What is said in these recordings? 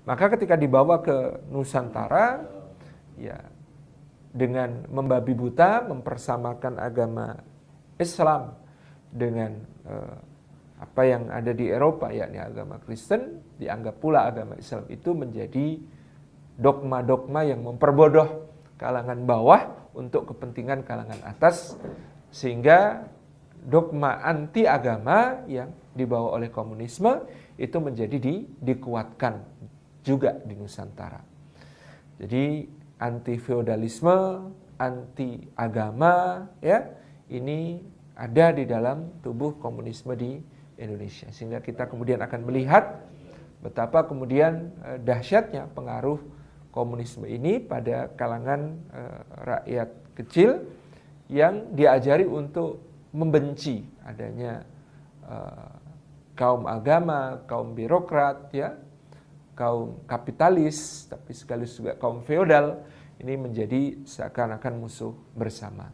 Maka ketika dibawa ke Nusantara, ya dengan membabi buta, mempersamakan agama Islam dengan apa yang ada di Eropa, yakni agama Kristen, dianggap pula agama Islam itu menjadi dogma-dogma yang memperbodoh kalangan bawah untuk kepentingan kalangan atas, sehingga dogma anti agama yang dibawa oleh komunisme itu menjadi dikuatkan juga di Nusantara. Jadi anti feodalisme, anti agama, ya ini ada di dalam tubuh komunisme di Indonesia, sehingga kita kemudian akan melihat betapa kemudian dahsyatnya pengaruh komunisme ini pada kalangan rakyat kecil yang diajari untuk membenci adanya kaum agama, kaum birokrat, ya, kaum kapitalis, tapi sekaligus juga kaum feodal, ini menjadi seakan-akan musuh bersama.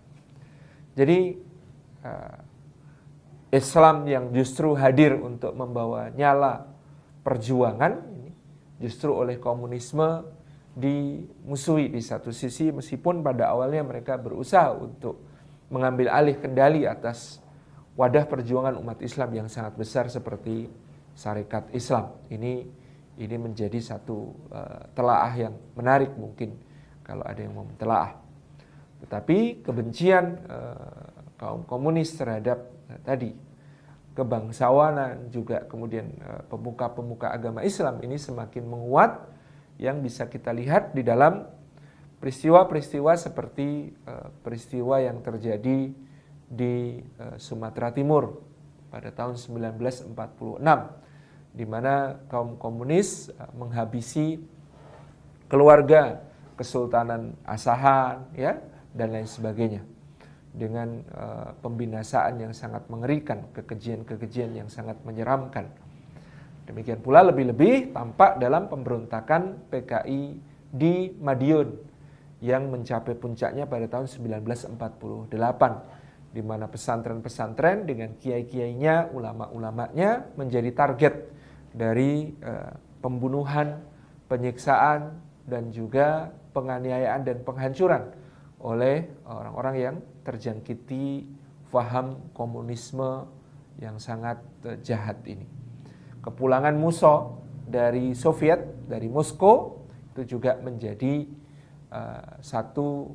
Jadi Islam yang justru hadir untuk membawa nyala perjuangan, ini justru oleh komunisme dimusuhi di satu sisi, meskipun pada awalnya mereka berusaha untuk mengambil alih kendali atas wadah perjuangan umat Islam yang sangat besar seperti Sarekat Islam. Ini menjadi satu telaah yang menarik mungkin kalau ada yang mau mentelaah. Tetapi kebencian kaum komunis terhadap tadi kebangsawanan, juga kemudian pemuka-pemuka agama Islam ini semakin menguat, yang bisa kita lihat di dalam peristiwa-peristiwa seperti peristiwa yang terjadi di Sumatera Timur pada tahun 1946, di mana kaum komunis menghabisi keluarga Kesultanan Asahan, ya, dan lain sebagainya, dengan pembinasaan yang sangat mengerikan, kekejian-kekejian yang sangat menyeramkan. Demikian pula lebih-lebih tampak dalam pemberontakan PKI di Madiun yang mencapai puncaknya pada tahun 1948, di mana pesantren-pesantren dengan kiai-kiainya, ulama-ulamanya menjadi target dari pembunuhan, penyiksaan, dan juga penganiayaan dan penghancuran oleh orang-orang yang terjangkiti faham komunisme yang sangat jahat ini. Kepulangan Musso dari Soviet, dari Moskow, itu juga menjadi satu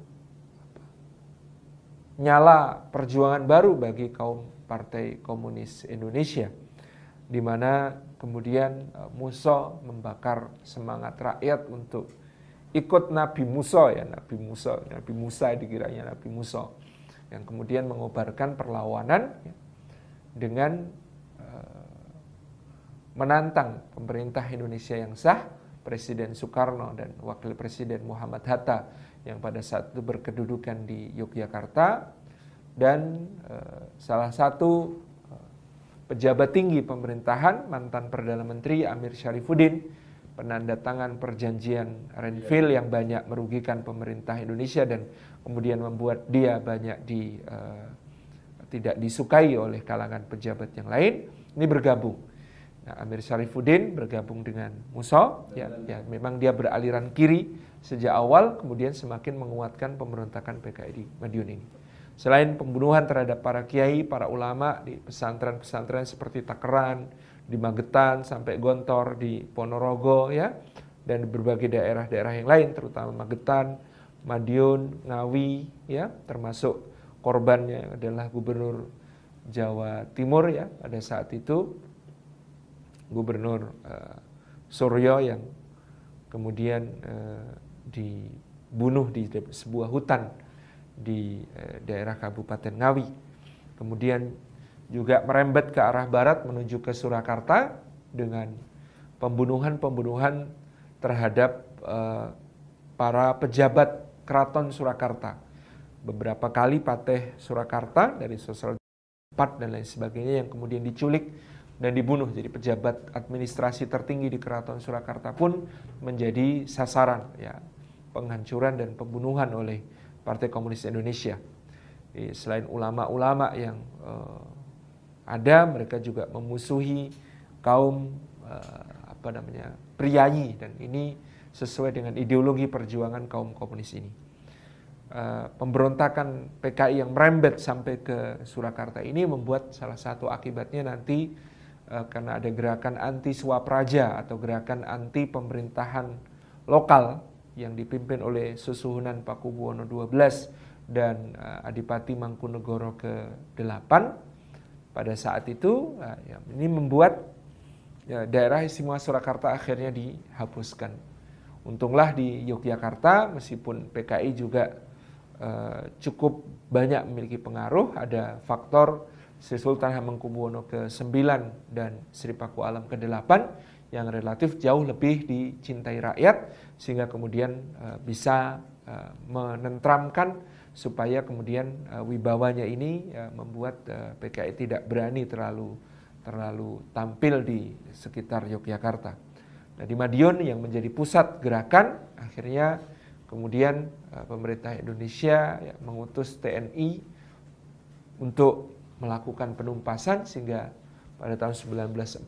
nyala perjuangan baru bagi kaum Partai Komunis Indonesia, di mana kemudian Musso membakar semangat rakyat untuk ikut Nabi Musa, ya, Nabi Musa dikiranya Nabi Musa, yang kemudian mengobarkan perlawanan dengan menantang pemerintah Indonesia yang sah, Presiden Soekarno dan Wakil Presiden Muhammad Hatta yang pada saat itu berkedudukan di Yogyakarta, dan salah satu pejabat tinggi pemerintahan, mantan Perdana Menteri Amir Syarifuddin, penandatangan perjanjian Renville yang banyak merugikan pemerintah Indonesia dan kemudian membuat dia banyak tidak disukai oleh kalangan pejabat yang lain, ini bergabung. Nah, Amir Syarifuddin bergabung dengan Musso, ya, memang dia beraliran kiri sejak awal, kemudian semakin menguatkan pemberontakan PKI di Madiun ini. Selain pembunuhan terhadap para kiai, para ulama di pesantren-pesantren seperti Takeran, di Magetan, sampai Gontor, di Ponorogo, ya, dan di berbagai daerah-daerah yang lain, terutama Magetan, Madiun, Ngawi, ya, termasuk korbannya adalah Gubernur Jawa Timur, ya, pada saat itu Gubernur Suryo yang kemudian dibunuh di sebuah hutan di daerah Kabupaten Ngawi. Kemudian juga merembet ke arah barat menuju ke Surakarta dengan pembunuhan-pembunuhan terhadap para pejabat Keraton Surakarta. Beberapa kali Patih Surakarta dari Sosial Pat dan lain sebagainya yang kemudian diculik dan dibunuh. Jadi pejabat administrasi tertinggi di Keraton Surakarta pun menjadi sasaran, ya, penghancuran dan pembunuhan oleh Partai Komunis Indonesia. Jadi, selain ulama-ulama yang ada, mereka juga memusuhi kaum priayi, dan ini sesuai dengan ideologi perjuangan kaum komunis ini. Pemberontakan PKI yang merembet sampai ke Surakarta ini membuat salah satu akibatnya nanti karena ada gerakan anti Swapraja atau gerakan anti pemerintahan lokal yang dipimpin oleh Susuhunan Pakubuwono XII dan Adipati Mangkunegoro ke-8 pada saat itu. Ini membuat daerah istimewa Surakarta akhirnya dihapuskan. Untunglah di Yogyakarta, meskipun PKI juga cukup banyak memiliki pengaruh, ada faktor Sri Sultan Hamengkubuwono ke-9 dan Sri Paku Alam ke-8 yang relatif jauh lebih dicintai rakyat, sehingga kemudian bisa menentramkan supaya kemudian wibawanya ini membuat PKI tidak berani terlalu tampil di sekitar Yogyakarta. Nah, di Madiun yang menjadi pusat gerakan, akhirnya kemudian pemerintah Indonesia mengutus TNI untuk melakukan penumpasan, sehingga pada tahun 1948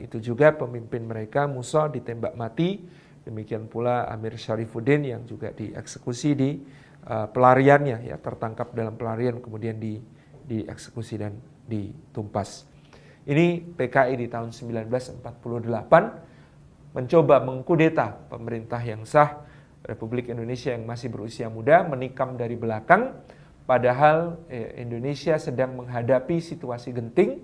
itu juga pemimpin mereka Musa ditembak mati. Demikian pula Amir Syarifuddin yang juga dieksekusi di pelariannya, tertangkap dalam pelarian kemudian dieksekusi dan ditumpas. Ini PKI di tahun 1948 mencoba mengkudeta pemerintah yang sah Republik Indonesia yang masih berusia muda, menikam dari belakang, padahal Indonesia sedang menghadapi situasi genting.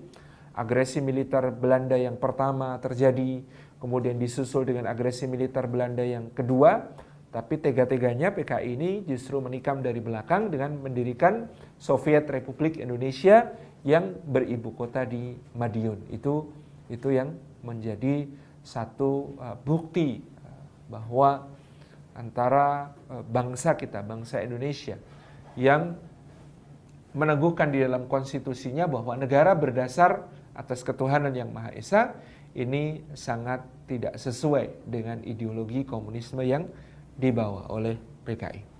Agresi militer Belanda yang pertama terjadi, kemudian disusul dengan agresi militer Belanda yang kedua, tapi tega-teganya PKI ini justru menikam dari belakang dengan mendirikan Soviet Republik Indonesia yang beribu kota di Madiun. Itu yang menjadi satu bukti bahwa antara bangsa kita, bangsa Indonesia yang meneguhkan di dalam konstitusinya bahwa negara berdasar atas ketuhanan yang Maha Esa, ini sangat tidak sesuai dengan ideologi komunisme yang dibawa oleh PKI.